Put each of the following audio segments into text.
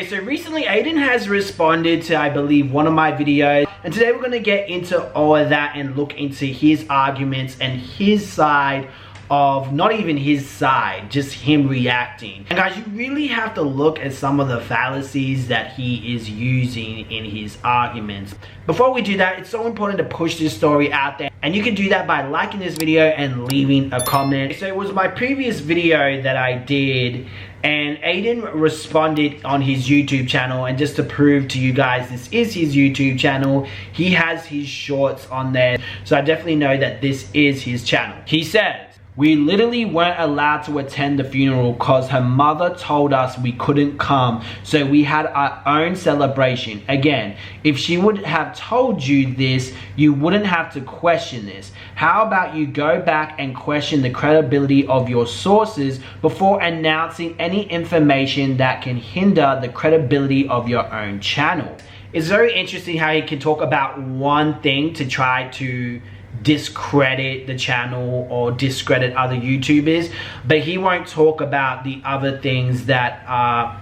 Okay, so recently Ayden has responded to, I believe, one of my videos, and today we're going to get into all of that and look into his arguments and his side of, not even his side, just him reacting. And guys, you really have to look at some of the fallacies that he is using in his arguments. Before we do that, it's so important to push this story out there, and you can do that by liking this video and leaving a comment. So it was my previous video that I did, and Ayden responded on his YouTube channel, and just to prove to you guys this is his YouTube channel, he has his shorts on there, so I definitely know that this is his channel. He says, "We literally weren't allowed to attend the funeral because her mother told us we couldn't come, so we had our own celebration. Again, if she would have told you this, you wouldn't have to question this. How about you go back and question the credibility of your sources before announcing any information that can hinder the credibility of your own channel?" It's very interesting how he can talk about one thing to try to discredit the channel or discredit other YouTubers, but he won't talk about the other things that are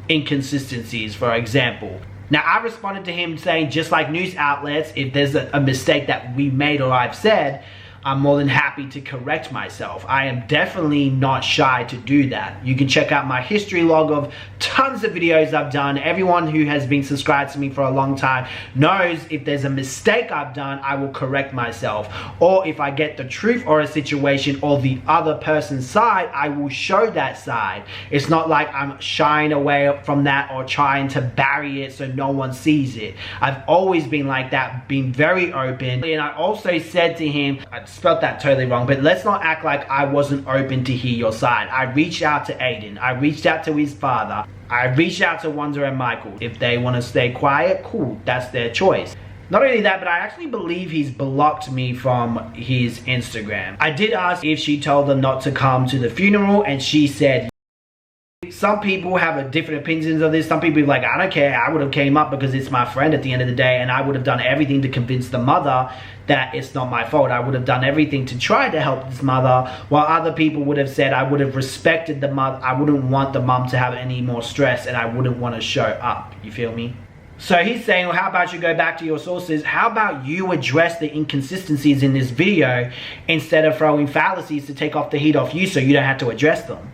inconsistencies, for example. Now, I responded to him saying, just like news outlets, if there's a mistake that we made or I've said, I'm more than happy to correct myself. I am definitely not shy to do that. You can check out my history log of tons of videos I've done. Everyone who has been subscribed to me for a long time knows if there's a mistake I've done, I will correct myself. Or if I get the truth or a situation or the other person's side, I will show that side. It's not like I'm shying away from that or trying to bury it so no one sees it. I've always been like that, been very open. And I also said to him, I spelled that totally wrong, but let's not act like I wasn't open to hear your side. I reached out to Ayden, I reached out to his father, I reached out to Wanda and Michael. If they want to stay quiet, cool, that's their choice. Not only that, but I actually believe he's blocked me from his Instagram. I did ask if she told them not to come to the funeral, and she said, some people have different opinions of this. Some people are like, I don't care, I would have came up because it's my friend at the end of the day, and I would have done everything to convince the mother that it's not my fault. I would have done everything to try to help this mother, while other people would have said I would have respected the mother. I wouldn't want the mom to have any more stress, and I wouldn't want to show up. You feel me? So he's saying, well, how about you go back to your sources? How about you address the inconsistencies in this video instead of throwing fallacies to take off the heat off you so you don't have to address them?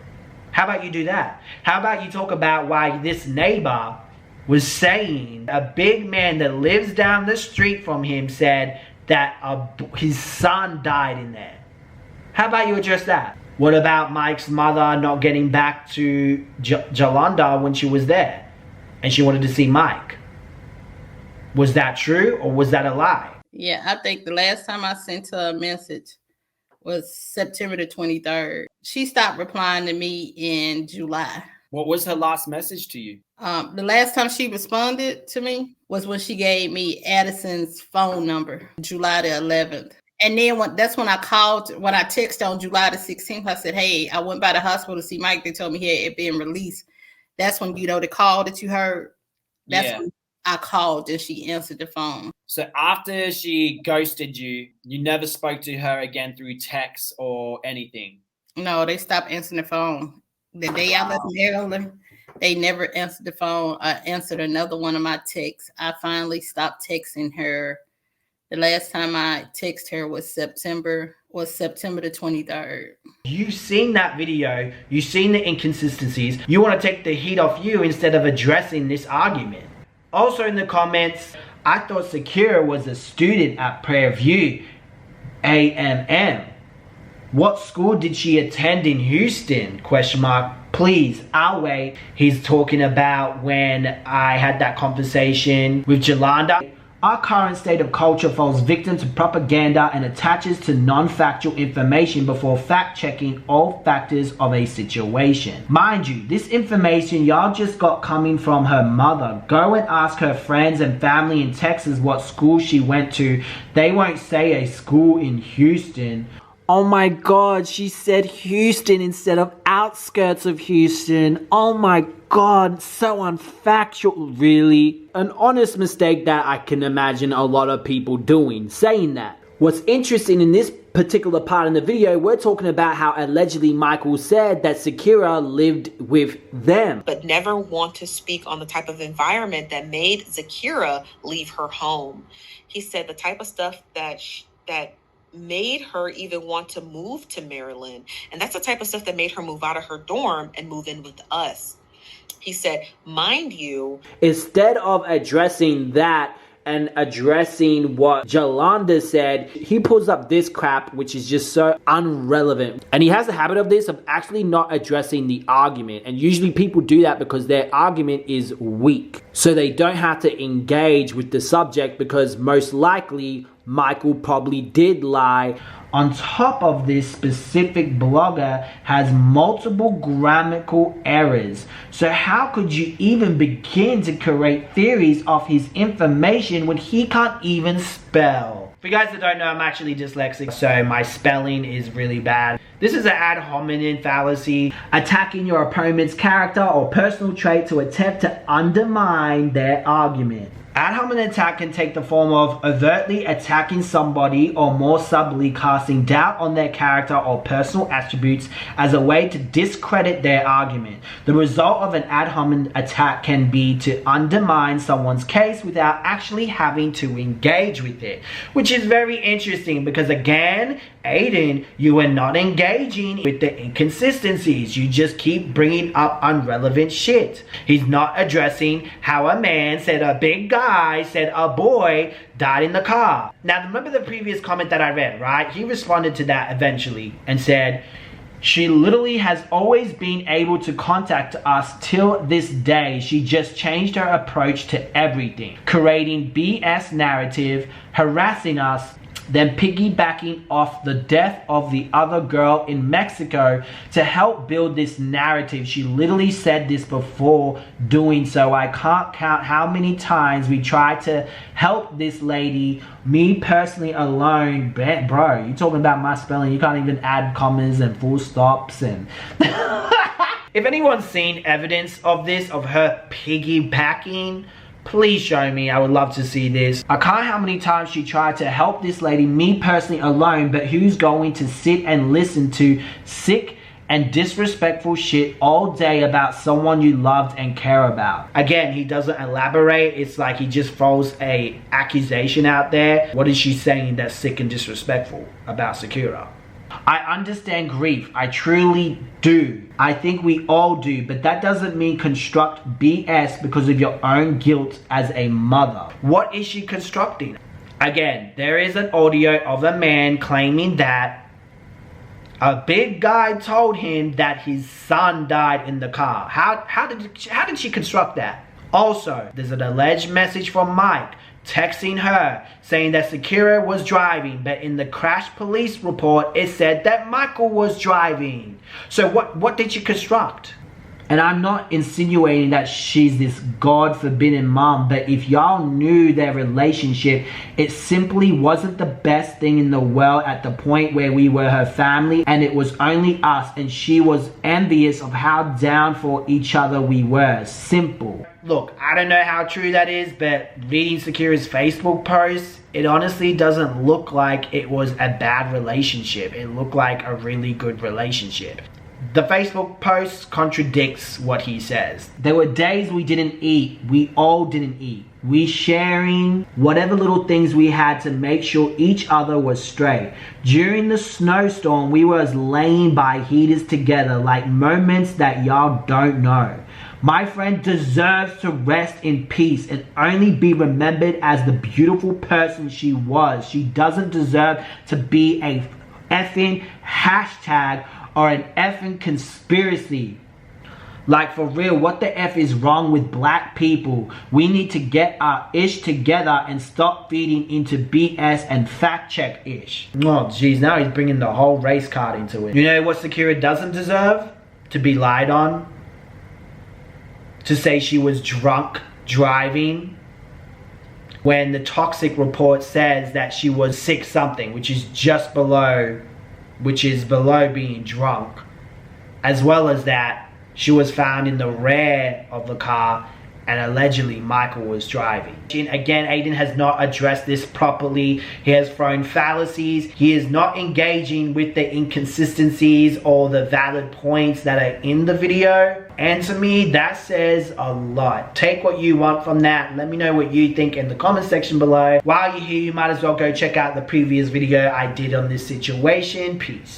How about you do that? How about you talk about why this neighbor was saying a big man that lives down the street from him said that his son died in there? How about you address that? What about Mike's mother not getting back to Jalanda when she was there and she wanted to see Mike? Was that true or was that a lie? Yeah, I think the last time I sent her a message was September the 23rd. She stopped replying to me in July. What was her last message to you? The last time she responded to me was when she gave me Addison's phone number, July the 11th. And then that's when I called, when I texted on July the 16th, I said, hey, I went by the hospital to see Mike. They told me he had been released. That's when, you know, the call that you heard, that's when I called and she answered the phone. So after she ghosted you, you never spoke to her again through text or anything? No, they stopped answering the phone. The day I left Maryland, they never answered the phone. I answered another one of my texts. I finally stopped texting her. The last time I texted her was September the 23rd. You've seen that video. You've seen the inconsistencies. You want to take the heat off you instead of addressing this argument. Also in the comments, I thought Zkira was a student at Prairie View AMM. What school did she attend in Houston? Question mark. Please, I'll wait. He's talking about when I had that conversation with Jalanda. Our current state of culture falls victim to propaganda and attaches to non-factual information before fact-checking all factors of a situation. Mind you, this information y'all just got coming from her mother. Go and ask her friends and family in Texas what school she went to. They won't say a school in Houston. Oh my God, she said Houston instead of outskirts of Houston. Oh my God, so unfactual. Really? An honest mistake that I can imagine a lot of people doing, saying that. What's interesting in this particular part in the video, we're talking about how allegedly Michael said that Zkira lived with them. But never want to speak on the type of environment that made Zkira leave her home. He said the type of stuff that made her even want to move to Maryland. And that's the type of stuff that made her move out of her dorm and move in with us. He said, mind you, instead of addressing that and addressing what Jalanda said, he pulls up this crap, which is just so irrelevant. And he has a habit of this, of actually not addressing the argument. And usually people do that because their argument is weak. So they don't have to engage with the subject, because most likely Michael probably did lie. On top of this, specific blogger has multiple grammatical errors. So how could you even begin to create theories of his information when he can't even spell? For you guys that don't know, I'm actually dyslexic, so my spelling is really bad. This is an ad hominem fallacy, attacking your opponent's character or personal trait to attempt to undermine their argument. Ad hominem attack can take the form of overtly attacking somebody, or more subtly casting doubt on their character or personal attributes as a way to discredit their argument. The result of an ad hominem attack can be to undermine someone's case without actually having to engage with it, which is very interesting because, again, Ayden, you are not engaging with the inconsistencies. You just keep bringing up irrelevant shit. He's not addressing how a man said a big guy said a boy died in the car. Now, remember the previous comment that I read, right? He responded to that eventually and said, she literally has always been able to contact us till this day. She just changed her approach to everything, creating BS narrative, harassing us, then piggybacking off the death of the other girl in Mexico to help build this narrative. She literally said this before doing so. I can't count how many times we tried to help this lady. Me personally alone, bro, you talking about my spelling, you can't even add commas and full stops and... If anyone's seen evidence of this, of her piggybacking, please show me. I would love to see this. I can't how many times she tried to help this lady, me personally alone, but who's going to sit and listen to sick and disrespectful shit all day about someone you loved and care about? Again, he doesn't elaborate. It's like he just throws a accusation out there. What is she saying that's sick and disrespectful about Zkira? I understand grief, I truly do. I think we all do, but that doesn't mean construct BS because of your own guilt as a mother. What is she constructing? Again, there is an audio of a man claiming that a big guy told him that his son died in the car. How did she construct that? Also, there's an alleged message from Mike texting her saying that Zkira was driving, but in the crash police report it said that Michael was driving. So what did you construct? And I'm not insinuating that she's this God forbidden mom, but if y'all knew their relationship, it simply wasn't the best thing in the world at the point where we were her family and it was only us, and she was envious of how down for each other we were. Simple. Look, I don't know how true that is, but reading Zkira's Facebook post, it honestly doesn't look like it was a bad relationship. It looked like a really good relationship. The Facebook post contradicts what he says. There were days we didn't eat. We all didn't eat. We sharing whatever little things we had to make sure each other was straight. During the snowstorm, we was laying by heaters together, like moments that y'all don't know. My friend deserves to rest in peace and only be remembered as the beautiful person she was. She doesn't deserve to be a effing hashtag or an effing conspiracy. Like, for real, what the F is wrong with black people? We need to get our ish together and stop feeding into BS and fact check ish. Oh jeez, now he's bringing the whole race card into it. You know what Zkira doesn't deserve? To be lied on. To say she was drunk driving when the toxic report says that she was sick something, which is just below, below being drunk. As well as that, she was found in the rear of the car and allegedly Michael was driving. Again, Ayden has not addressed this properly. He has thrown fallacies. He is not engaging with the inconsistencies or the valid points that are in the video. And to me, that says a lot. Take what you want from that. Let me know what you think in the comment section below. While you're here, you might as well go check out the previous video I did on this situation. Peace.